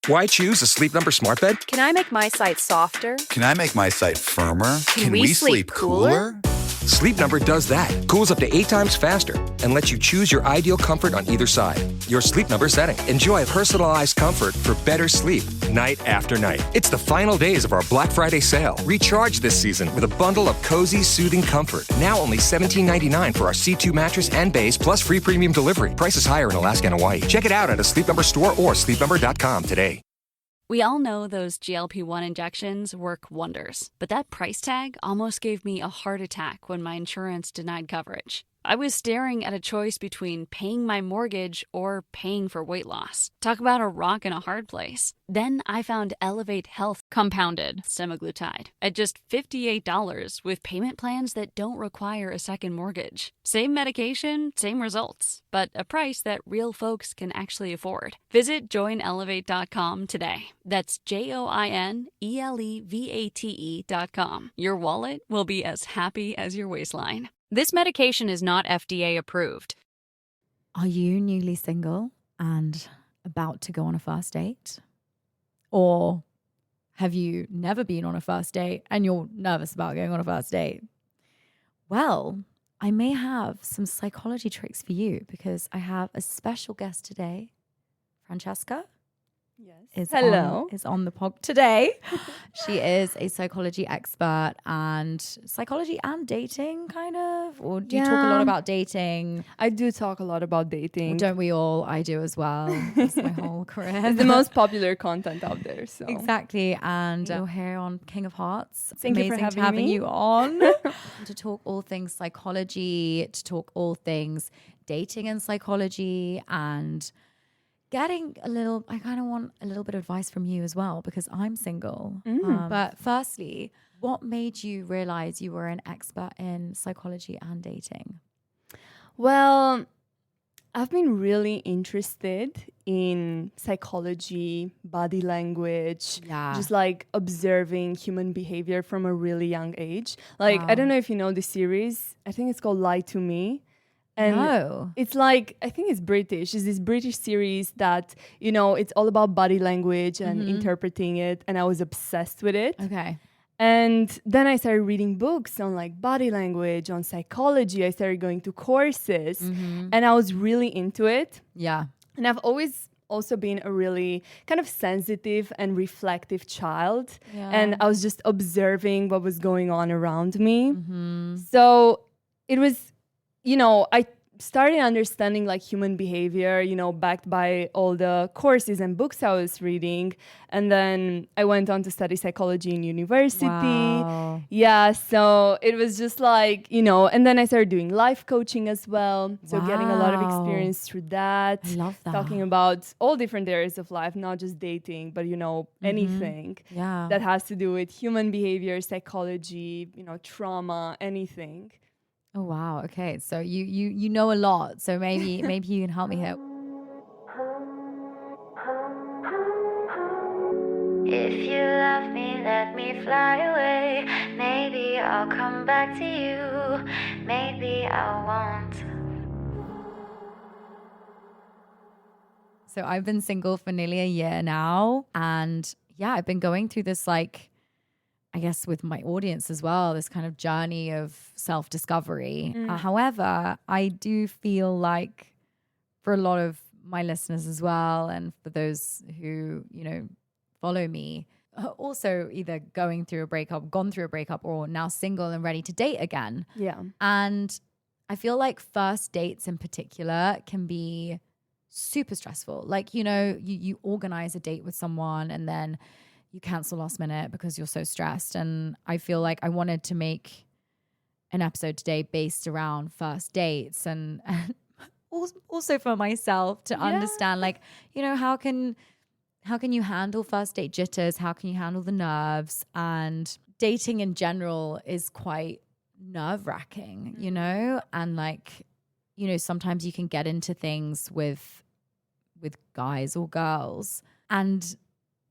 Why choose a Sleep Number smart bed? Can I make my site softer? Can I make my site firmer? Can we sleep cooler? Sleep Number does that. Cools up to 8 times faster and lets you choose your ideal comfort on either side. Your Sleep Number setting. Enjoy personalized comfort for better sleep night after night. It's the final days of our Black Friday sale. Recharge this season with a bundle of cozy, soothing comfort. Now only $17.99 for our C2 mattress and base, plus free premium delivery. Prices higher in Alaska and Hawaii. Check it out at a Sleep Number store or sleepnumber.com today. We all know those GLP-1 injections work wonders, but that price tag almost gave me a heart attack when my insurance denied coverage. I was staring at a choice between paying my mortgage or paying for weight loss. Talk about a rock and a hard place. Then I found Elevate Health compounded semaglutide at just $58 with payment plans that don't require a second mortgage. Same medication, same results, but a price that real folks can actually afford. Visit joinelevate.com today. That's JOINELEVATE.com. Your wallet will be as happy as your waistline. This medication is not FDA approved. Are you newly single and about to go on a first date? Or have you never been on a first date and you're nervous about going on a first date? Well, I may have some psychology tricks for you because I have a special guest today. Francesca is on the pod today. She is a psychology expert and psychology and dating, kind of. Or do you talk a lot about dating? I do talk a lot about dating. Well, don't we all? I do as well. That's my whole career. It's the most popular content out there. So exactly. And you're here on King of Hearts. It's Thank amazing you for having me. you on to talk all things psychology, to talk all things dating and psychology, and getting I kind of want a little bit of advice from you as well because I'm single. But firstly, what made you realize you were an expert in psychology and dating? Well, I've been really interested in psychology, body language, just like observing human behavior from a really young age. Like, I don't know if you know the series. I think it's called Lie to Me. And it's like, I think it's British. It's this British series that, you know, it's all about body language and interpreting it. And I was obsessed with it. Okay. And then I started reading books on like body language, on psychology. I started going to courses and I was really into it. Yeah. And I've always also been a really kind of sensitive and reflective child. Yeah. And I was just observing what was going on around me. So it was, you know, I started understanding like human behavior, you know, backed by all the courses and books I was reading. And then I went on to study psychology in university. Wow. Yeah, so it was just like, you know, and then I started doing life coaching as well. So getting a lot of experience through that. I love that. Talking about all different areas of life, not just dating, but, you know, anything that has to do with human behavior, psychology, you know, trauma, anything. Oh wow. Okay. So you know a lot. So maybe you can help me here. If you love me, let me fly away. Maybe I'll come back to you. Maybe I won't. So I've been single for nearly a year now, and yeah, I've been going through this, like, I guess with my audience as well, this kind of journey of self-discovery. However, I do feel like for a lot of my listeners as well, and for those who, you know, follow me, also either gone through a breakup, or now single and ready to date again. Yeah. And I feel like first dates in particular can be super stressful. Like, you know, you organize a date with someone and then you cancel last minute because you're so stressed. And I feel like I wanted to make an episode today based around first dates and also for myself to understand, like, you know, how can you handle first date jitters? How can you handle the nerves? And dating in general is quite nerve-wracking, you know? And like, you know, sometimes you can get into things with guys or girls and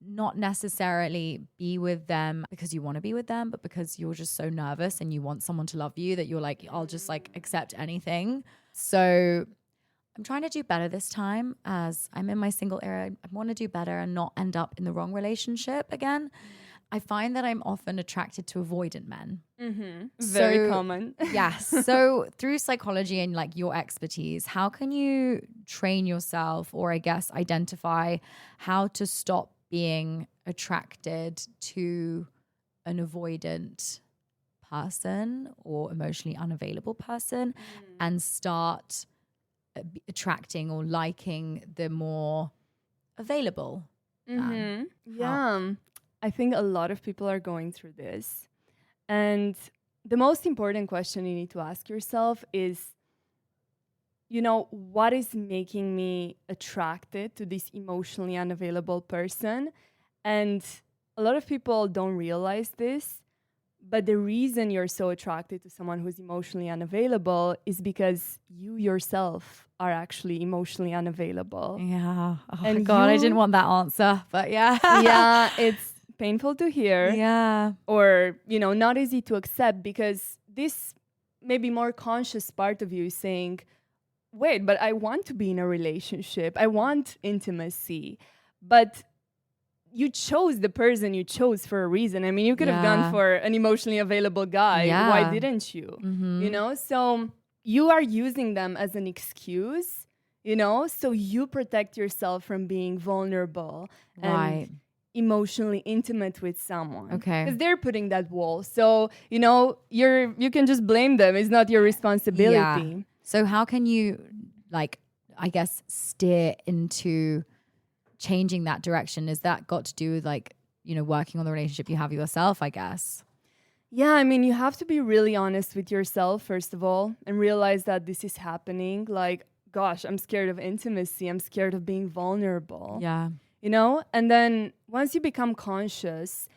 not necessarily be with them because you want to be with them, but because you're just so nervous and you want someone to love you that you're like, I'll just like accept anything. So I'm trying to do better this time as I'm in my single era. I want to do better and not end up in the wrong relationship again. I find that I'm often attracted to avoidant men. Very common. Yes. So through psychology and like your expertise, how can you train yourself, or I guess identify how to stop being attracted to an avoidant person or emotionally unavailable person and start attracting or liking the more available man? Yeah. I think a lot of people are going through this. And the most important question you need to ask yourself is, what is making me attracted to this emotionally unavailable person? And a lot of people don't realize this, but the reason you're so attracted to someone who's emotionally unavailable is because you yourself are actually emotionally unavailable. Yeah. Oh my God, I didn't want that answer, but yeah. Yeah, it's painful to hear. Yeah. Or, not easy to accept, because this maybe more conscious part of you is saying, wait, but I want to be in a relationship. I want intimacy. But you chose the person you chose for a reason. I mean, you could have gone for an emotionally available guy. Yeah. Why didn't you? So you are using them as an excuse, so you protect yourself from being vulnerable and emotionally intimate with someone. Okay. Because they're putting that wall. So, you can just blame them. It's not your responsibility. Yeah. So how can you, like, I guess, steer into changing that direction? Is that got to do with like, working on the relationship you have with yourself, I guess? Yeah, I mean, you have to be really honest with yourself, first of all, and realize that this is happening. Like, gosh, I'm scared of intimacy. I'm scared of being vulnerable. Yeah. And then once you become conscious,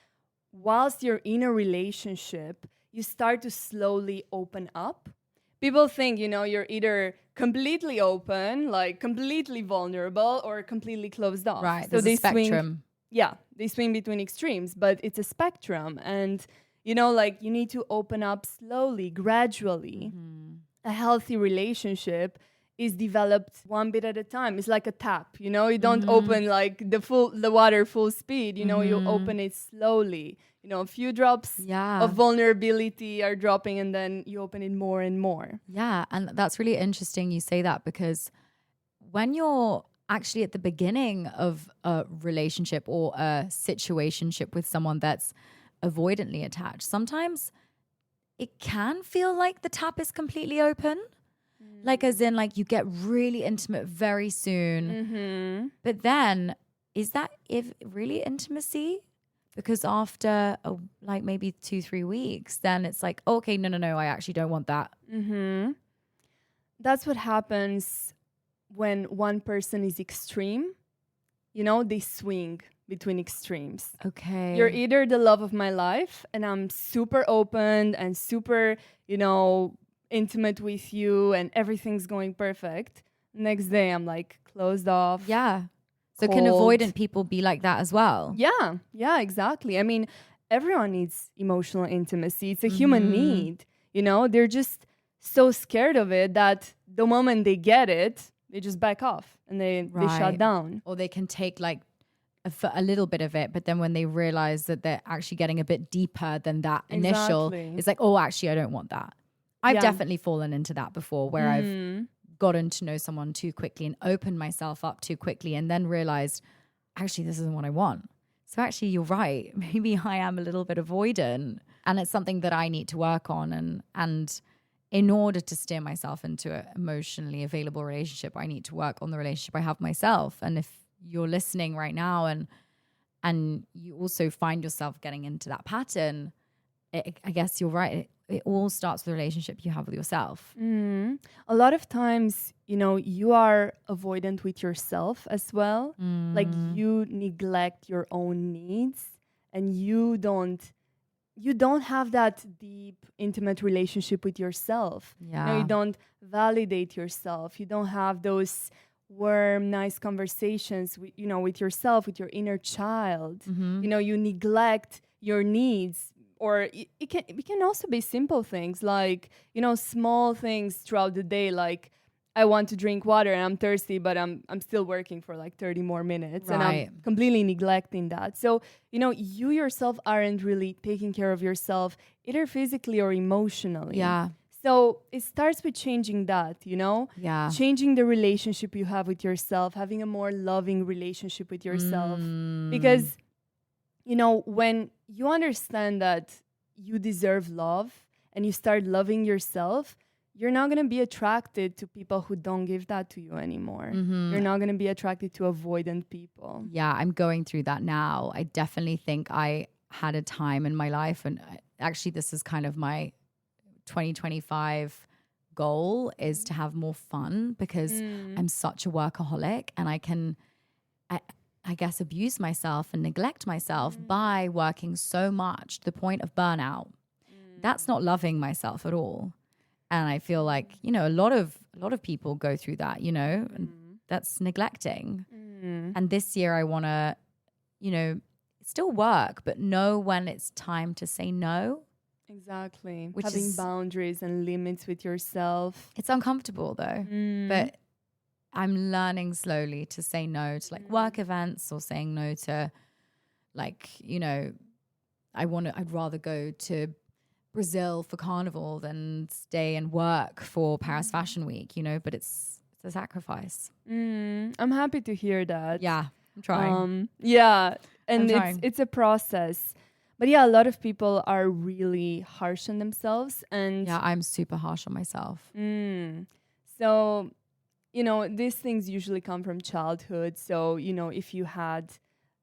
whilst you're in a relationship, you start to slowly open up. People think, you're either completely open, like completely vulnerable, or completely closed off. Right, So there's a spectrum. They swing between extremes, but it's a spectrum. And, you need to open up slowly, gradually. A healthy relationship is developed one bit at a time. It's like a tap, you don't open like the water full speed, you open it slowly. A few drops of vulnerability are dropping, and then you open it more and more. Yeah. And that's really interesting you say that, because when you're actually at the beginning of a relationship or a situationship with someone that's avoidantly attached, sometimes it can feel like the tap is completely open. Like, as in, like, you get really intimate very soon. But then, is that really intimacy? Because after, maybe 2-3 weeks, then it's like, okay, no, I actually don't want that. That's what happens when one person is extreme. They swing between extremes. Okay. You're either the love of my life, and I'm super open and super, intimate with you, and everything's going perfect. Next day, I'm like closed off. Yeah. So cold. Can avoidant people be like that as well? Yeah, exactly. I mean, everyone needs emotional intimacy. It's a human need. They're just so scared of it that the moment they get it, they just back off and they shut down. Or they can take like a little bit of it, but then when they realize that they're actually getting a bit deeper than that initial, it's like, oh, actually, I don't want that. I've definitely fallen into that before, where I've gotten to know someone too quickly and opened myself up too quickly, and then realized, actually, this isn't what I want. So actually, you're right. Maybe I am a little bit avoidant, and it's something that I need to work on. And in order to steer myself into an emotionally available relationship, I need to work on the relationship I have myself. And if you're listening right now and you also find yourself getting into that pattern, I guess you're right. It all starts with the relationship you have with yourself. A lot of times, you are avoidant with yourself as well. Like, you neglect your own needs, and you don't have that deep, intimate relationship with yourself. Yeah. You don't validate yourself. You don't have those warm, nice conversations with, with yourself, with your inner child. You neglect your needs. Or it can also be simple things like, small things throughout the day, like I want to drink water and I'm thirsty, but I'm still working for like 30 more minutes and I'm completely neglecting that. So, you yourself aren't really taking care of yourself either physically or emotionally. Yeah. So it starts with changing that, Yeah. changing the relationship you have with yourself, having a more loving relationship with yourself. Because, when you understand that you deserve love and you start loving yourself, you're not going to be attracted to people who don't give that to you anymore. You're not going to be attracted to avoidant people. Yeah, I'm going through that now. I definitely think I had a time in my life, and actually this is kind of my 2025 goal, is to have more fun, because I'm such a workaholic and I can, I guess, abuse myself and neglect myself by working so much to the point of burnout. That's not loving myself at all. And I feel like, a lot of people go through that, and that's neglecting. And this year I want to, still work, but know when it's time to say no. Exactly. Having boundaries and limits with yourself. It's uncomfortable though, but I'm learning slowly to say no to like work events, or saying no to like, I'd rather go to Brazil for carnival than stay and work for Paris Fashion Week, but it's a sacrifice. I'm happy to hear that. Yeah, I'm trying. And it's a process. But yeah, a lot of people are really harsh on themselves. And yeah, I'm super harsh on myself. So, these things usually come from childhood. So, if you had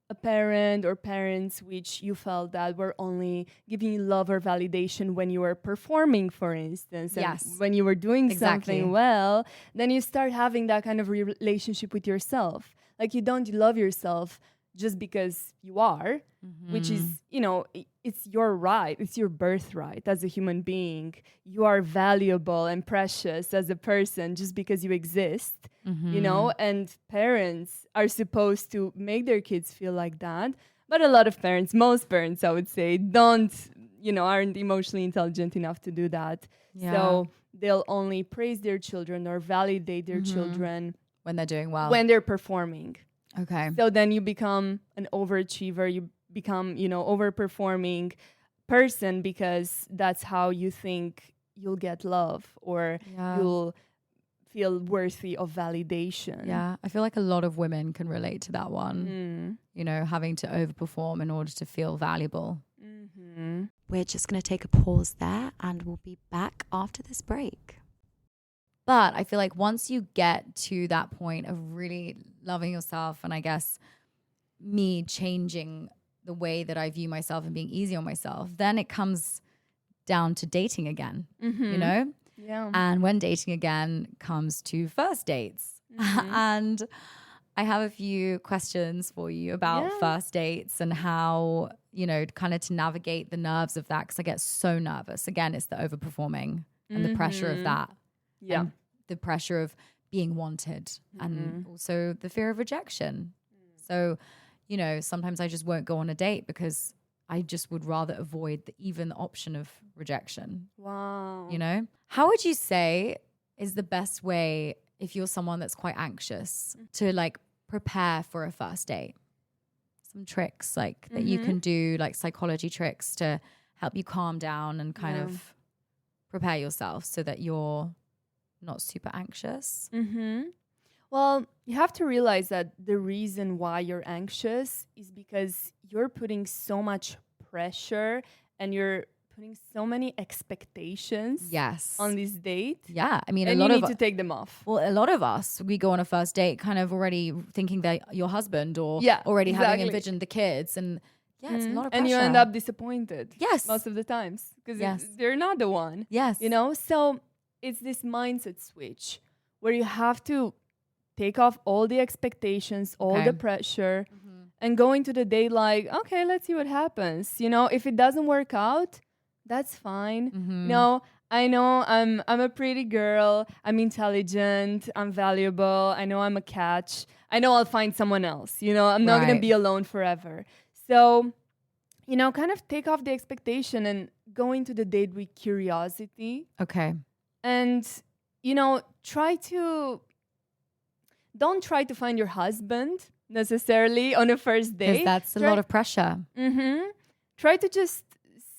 a parent or parents which you felt that were only giving you love or validation when you were performing, for instance, and when you were doing something well, then you start having that kind of relationship with yourself. Like, you don't love yourself just because you are, which is, it's your right. It's your birthright as a human being. You are valuable and precious as a person just because you exist, and parents are supposed to make their kids feel like that. But a lot of parents, most parents, I would say, aren't emotionally intelligent enough to do that. Yeah. So they'll only praise their children or validate their children when they're doing well, when they're performing. Okay. So then you become an overachiever. You become, overperforming person because that's how you think you'll get love or you'll feel worthy of validation. Yeah. I feel like a lot of women can relate to that one, having to overperform in order to feel valuable. We're just going to take a pause there and we'll be back after this break. But I feel like once you get to that point of really loving yourself, and I guess me changing the way that I view myself and being easy on myself, then it comes down to dating again, Yeah. And when dating again comes to first dates. And I have a few questions for you about first dates and how, kind of to navigate the nerves of that, because I get so nervous. Again, it's the overperforming and the pressure of that. Yeah. And the pressure of being wanted and also the fear of rejection. So, sometimes I just won't go on a date because I just would rather avoid even the option of rejection. Wow. How would you say is the best way, if you're someone that's quite anxious, to like prepare for a first date? Some tricks like that you can do, like psychology tricks to help you calm down and kind of prepare yourself so that you're not super anxious. Well, you have to realize that the reason why you're anxious is because you're putting so much pressure and you're putting so many expectations on this date. Yeah. I mean, and a lot you of need to take them off. Well, a lot of us, we go on a first date kind of already thinking that your husband or already having envisioned the kids, and it's a lot of pressure. And you end up disappointed. Yes. Most of the times because they're not the one. Yes. So it's this mindset switch where you have to take off all the expectations, all the pressure, and go into the date like, okay, let's see what happens. If it doesn't work out, that's fine. I know I'm a pretty girl. I'm intelligent. I'm valuable. I know I'm a catch. I know I'll find someone else. I'm not going to be alone forever. So, kind of take off the expectation and go into the date with curiosity. Okay. And, don't try to find your husband necessarily on a first date. Because that's a lot of pressure. Try to just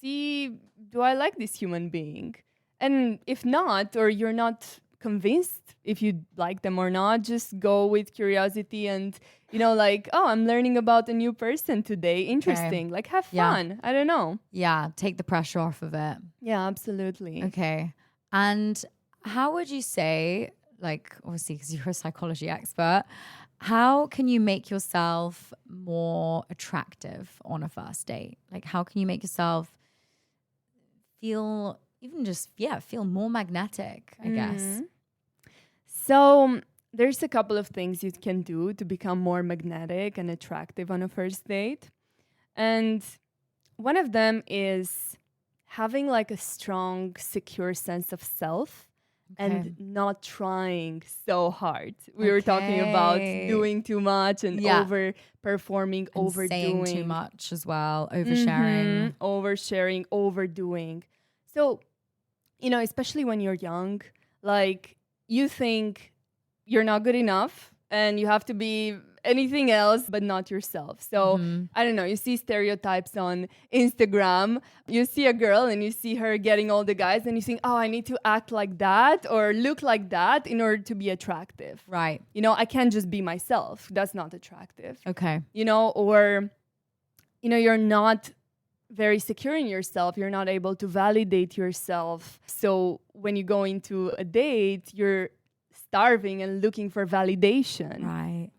see, do I like this human being? And if not, or you're not convinced if you like them or not, just go with curiosity and, I'm learning about a new person today. Interesting. Like, have fun. I don't know. Yeah, take the pressure off of it. Yeah, absolutely. Okay. And how would you say, like, obviously, because you're a psychology expert, how can you make yourself more attractive on a first date? Like, how can you make yourself feel more magnetic, I guess? So there's a couple of things you can do to become more magnetic and attractive on a first date. And one of them is having like a strong, secure sense of self. And not trying so hard. We were talking about doing too much and overperforming, overdoing. Saying too much as well, oversharing. Oversharing, overdoing. So, especially when you're young, like you think you're not good enough and you have to be anything else but not yourself. So I don't know, you see stereotypes on Instagram, you see a girl and you see her getting all the guys and you think, I need to act like that or look like that in order to be attractive. Right. I can't just be myself. That's not attractive. Okay. Or you're not very secure in yourself. You're not able to validate yourself. So when you go into a date, you're starving and looking for validation. Right.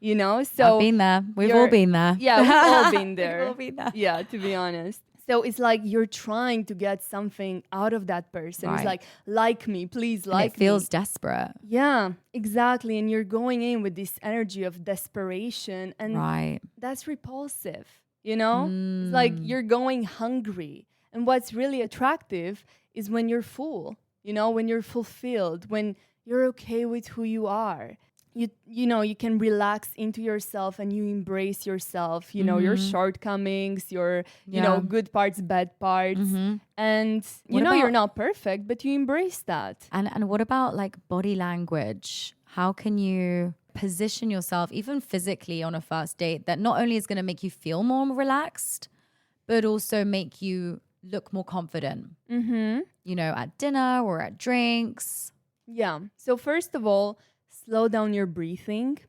So I've been there. We've all been there. Yeah, we've all been there. We've all been there. Yeah, to be honest. So it's like you're trying to get something out of that person. Right. It's like me, please like me. It feels desperate. Yeah, exactly. And you're going in with this energy of desperation. And that's repulsive, It's like you're going hungry. And what's really attractive is when you're full, when you're fulfilled, when you're okay with who you are. You can relax into yourself and you embrace yourself, your shortcomings, your, good parts, bad parts. And, you're not perfect, but you embrace that. And what about like body language? How can you position yourself, even physically on a first date, that not only is going to make you feel more relaxed, but also make you look more confident, at dinner or at drinks? Yeah. So first of all, slow down your breathing,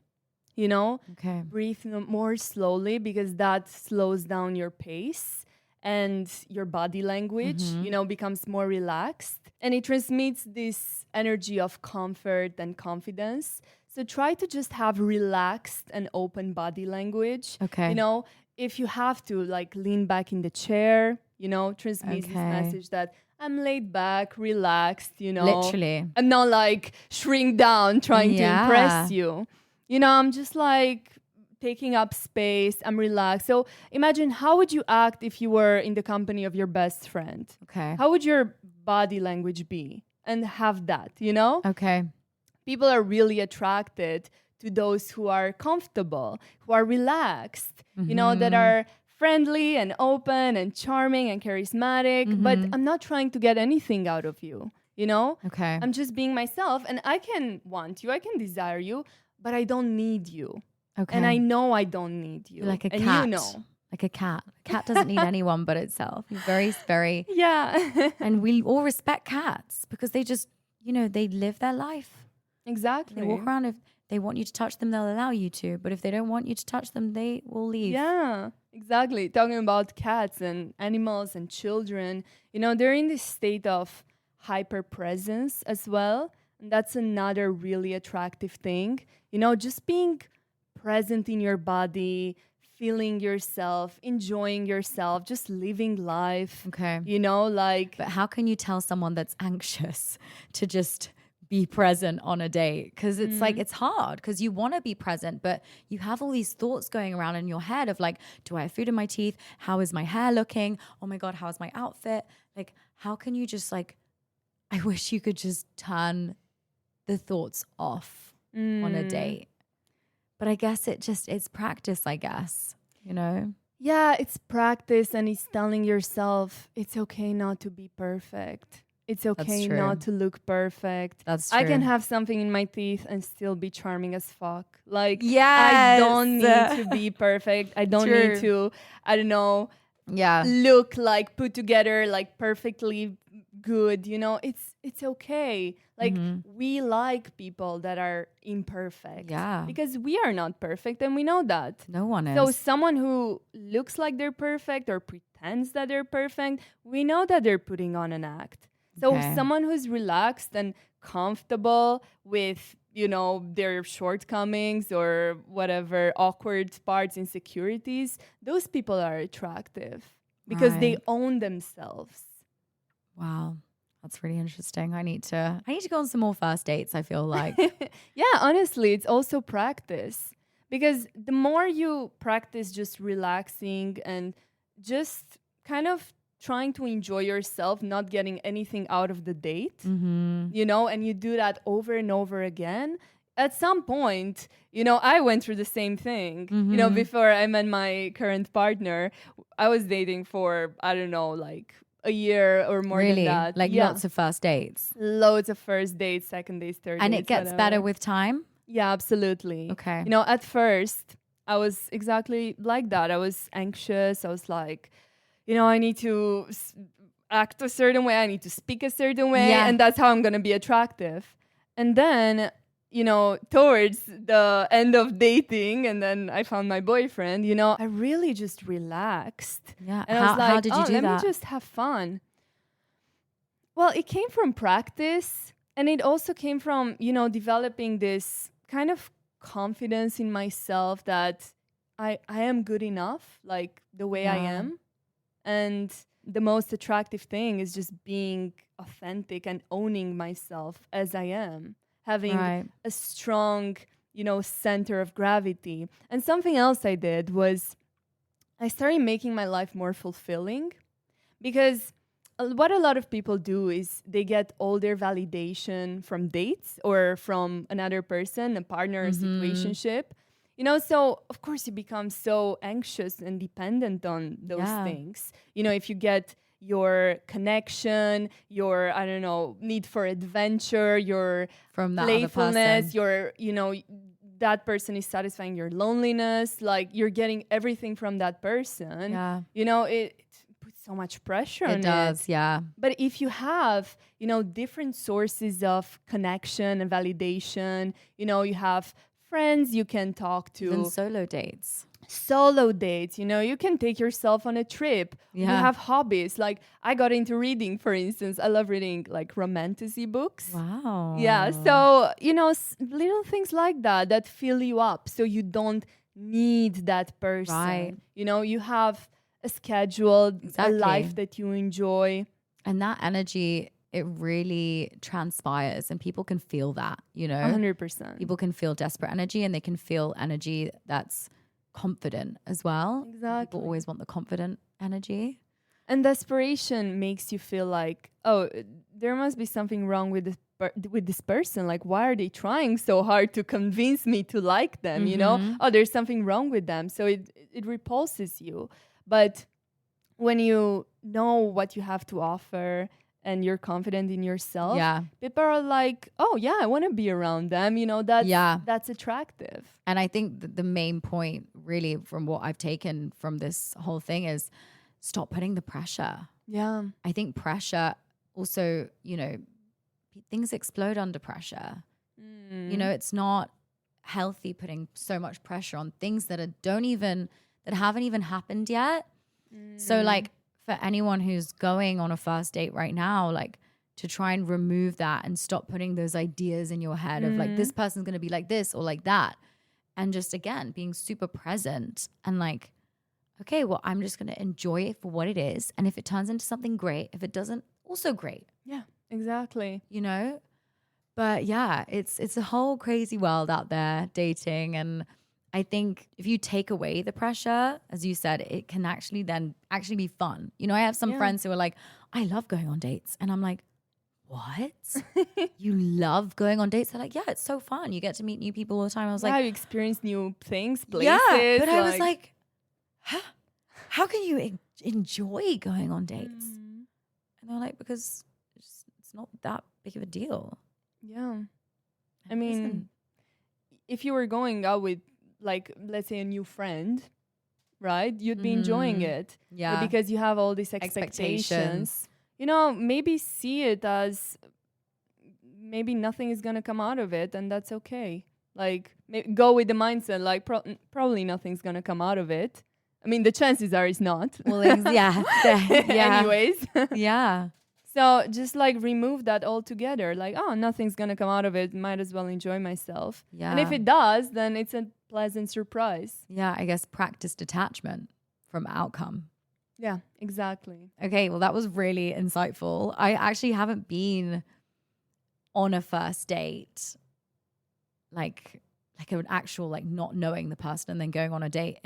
breathe more slowly because that slows down your pace and your body language, becomes more relaxed and it transmits this energy of comfort and confidence. So try to just have relaxed and open body language. Okay. If you have to like lean back in the chair, transmit this message that I'm laid back, relaxed, Literally. I'm not like shrink down trying to impress you. I'm just like taking up space. I'm relaxed. So imagine, how would you act if you were in the company of your best friend? Okay. How would your body language be? And have that, Okay. People are really attracted to those who are comfortable, who are relaxed, that are friendly and open and charming and charismatic, but I'm not trying to get anything out of you, Okay. I'm just being myself and I can want you, I can desire you, but I don't need you. Okay. And I know I don't need you. You're like a and cat. Like a cat. A cat doesn't need anyone but itself. You're very, very... Yeah. And we all respect cats because they just, they live their life. Exactly. They walk around. If they want you to touch them, they'll allow you to. But if they don't want you to touch them, they will leave. Yeah, exactly. Talking about cats and animals and children, they're in this state of hyper presence as well. And that's another really attractive thing. Just being present in your body, feeling yourself, enjoying yourself, just living life. Okay. But how can you tell someone that's anxious to just be present on a date? Because it's like, it's hard because you want to be present, but you have all these thoughts going around in your head of like, do I have food in my teeth? How is my hair looking? Oh my God, how is my outfit? Like, how can you just like, I wish you could just turn the thoughts off on a date. But I guess it's practice, I guess, Yeah, it's practice and it's telling yourself it's okay not to be perfect. It's okay true. not to look perfect. That's true. I can have something in my teeth and still be charming as fuck. Like, I Yes. don't need to be perfect. I don't True. need to, I don't know, Yeah. look like put together, like perfectly good. You know, it's okay. Like, we like people that are imperfect. Yeah. Because we are not perfect and we know that. No one is. So someone who looks like they're perfect or pretends that they're perfect, we know that they're putting on an act. So Okay. someone who's relaxed and comfortable with, you know, their shortcomings or whatever awkward parts, insecurities, those people are attractive because they Right. own themselves. Wow. That's really interesting. I need to go on some more first dates, I feel like. Yeah, honestly, it's also practice. Because the more you practice just relaxing and just kind of trying to enjoy yourself, not getting anything out of the date, you know, and you do that over and over again, at some point, you know, I went through the same thing. You know, before I met my current partner, I was dating for, I don't know, like a year or more Really? than that. Like Yeah. lots of first dates. Loads of first dates, second dates, third And dates. it gets whatever. better with time? Yeah, absolutely. Okay. You know, at first, I was exactly like that. I was anxious. I was like, you know, I need to act a certain way. I need to speak a certain way. Yeah. And that's how I'm going to be attractive. And then, you know, towards the end of dating, and then I found my boyfriend, you know, I really just relaxed. Yeah. And I was like, how did you do let that? me just have fun. Well, it came from practice. And it also came from, you know, developing this kind of confidence in myself that I am good enough, like the way I am. And the most attractive thing is just being authentic and owning myself as I am, having Right. a strong, you know, center of gravity. And something else I did was I started making my life more fulfilling, because what a lot of people do is they get all their validation from dates or from another person, a partner, a situationship. You know, so of course you become so anxious and dependent on those things. You know, if you get your connection, your, I don't know, need for adventure, your From that other playfulness, person. your, you know, that person is satisfying your loneliness, like you're getting everything from that person. Yeah. You know, it puts so much pressure on It does, yeah. But if you have, you know, different sources of connection and validation, you know, you have friends you can talk to. Even solo dates. Solo dates, you know, you can take yourself on a trip. You Yeah. have hobbies. Like I got into reading, for instance. I love reading like romantasy books. Wow. Yeah. So, you know, little things like that that fill you up so you don't need that person. Right. You know, you have a schedule, Exactly. a life that you enjoy. And that energy, it really transpires and people can feel that, you know? 100%. People can feel desperate energy and they can feel energy that's confident as well. Exactly. People always want the confident energy. And desperation makes you feel like, oh, there must be something wrong with this person. Like, why are they trying so hard to convince me to like them? You know, oh, there's something wrong with them. So it repulses you. But when you know what you have to offer and you're confident in yourself, people are like, oh yeah, I want to be around them. You know, that's attractive. And I think that the main point really from what I've taken from this whole thing is stop putting the pressure. Yeah. I think pressure also, you know, things explode under pressure. You know, it's not healthy putting so much pressure on things that haven't even happened yet. So like for anyone who's going on a first date right now, like to try and remove that and stop putting those ideas in your head of like, this person's going to be like this or like that. And just again, being super present and like, okay, well, I'm just going to enjoy it for what it is. And if it turns into something great, if it doesn't, also great. Yeah, exactly. You know? But yeah, it's a whole crazy world out there dating. And I think if you take away the pressure, as you said, it can actually be fun. You know, I have some friends who are like, I love going on dates. And I'm like, what? You love going on dates? They're like, yeah, it's so fun. You get to meet new people all the time. I was like, you experience new things, places. yeah, but I was like, how can you enjoy going on dates? And they're like, because not that big of a deal. Yeah. I It mean, isn't. if you were going out with, like, let's say a new friend, right? You'd be enjoying it. But Yeah. because you have all these expectations, you know, maybe see it as maybe nothing is going to come out of it, and that's okay. Like, go with the mindset, like, probably nothing's going to come out of it. I mean, the chances are it's not. Well, yeah. Anyways. Yeah. So just like remove that altogether. Like, oh, nothing's going to come out of it. Might as well enjoy myself. Yeah. And if it does, then it's a pleasant surprise. Yeah, I guess practice detachment from outcome. Yeah, exactly. Okay, well, that was really insightful. I actually haven't been on a first date, like an actual, like, not knowing the person and then going on a date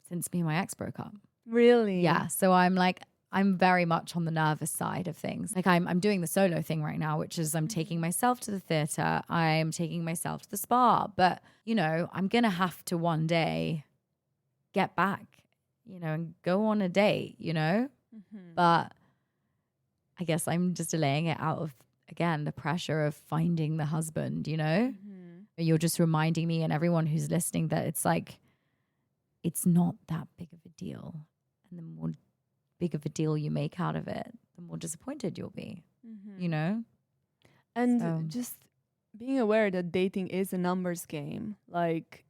since me and my ex broke up. Really? Yeah. So I'm very much on the nervous side of things. Like I'm doing the solo thing right now, which is I'm taking myself to the theater. I'm taking myself to the spa. But, you know, I'm going to have to one day get back, you know, and go on a date, you know? Mm-hmm. But I guess I'm just delaying it out of, again, the pressure of finding the husband, you know? Mm-hmm. You're just reminding me and everyone who's listening that it's like, it's not that big of a deal. And the more big of a deal you make out of it, the more disappointed you'll be, you know? And just being aware that dating is a numbers game. Like,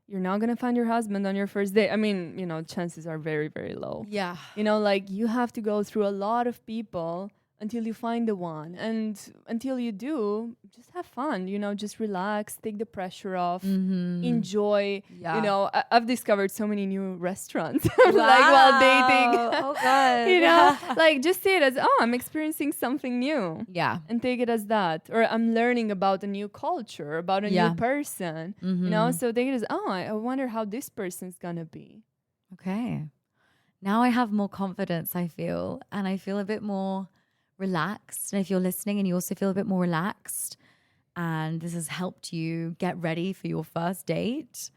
you're not going to find your husband on your first date. I mean, you know, chances are very, very low. Yeah. You know, like, you have to go through a lot of people until you find the one. And until you do, just have fun, you know, just relax, take the pressure off, enjoy. Yeah. You know, I've discovered so many new restaurants like while dating. Oh, God. You know, like, just see it as, oh, I'm experiencing something new. Yeah. And take it as that. Or I'm learning about a new culture, about a new person. You know, so take it as, oh, I wonder how this person's gonna be. Okay. Now I have more confidence, I feel. And I feel a bit more relaxed. And if you're listening and you also feel a bit more relaxed and this has helped you get ready for your first date,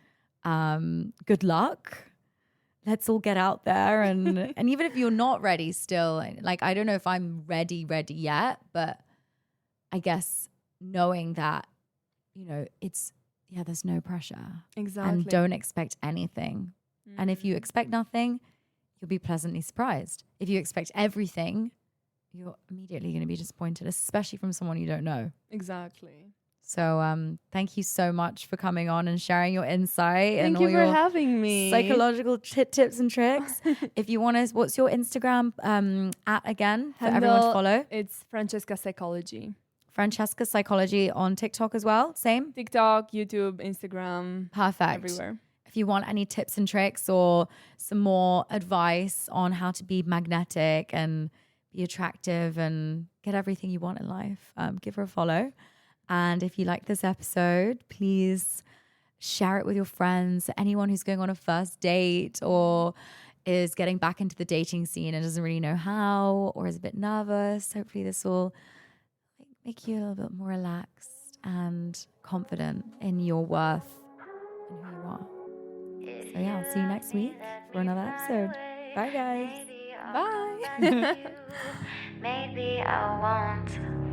good luck. Let's all get out there. And even if you're not ready still, like, I don't know if I'm ready yet, but I guess knowing that, you know, there's no pressure. Exactly. And don't expect anything. And if you expect nothing, you'll be pleasantly surprised. If you expect everything, you're immediately going to be disappointed, especially from someone you don't know. Exactly. So thank you so much for coming on and sharing your insight. Thank you for having me. Psychological tips and tricks. If you want to, what's your Instagram at again for everyone to follow? It's Francesca Psychology. Francesca Psychology on TikTok as well. Same? TikTok, YouTube, Instagram. Perfect. Everywhere. If you want any tips and tricks or some more advice on how to be magnetic and be attractive and get everything you want in life, give her a follow. And if you like this episode, please share it with your friends, anyone who's going on a first date or is getting back into the dating scene and doesn't really know how or is a bit nervous. Hopefully this will make you a little bit more relaxed and confident in your worth and who you are. So yeah, I'll see you next week for another episode. Bye, guys. Bye. Maybe I won't.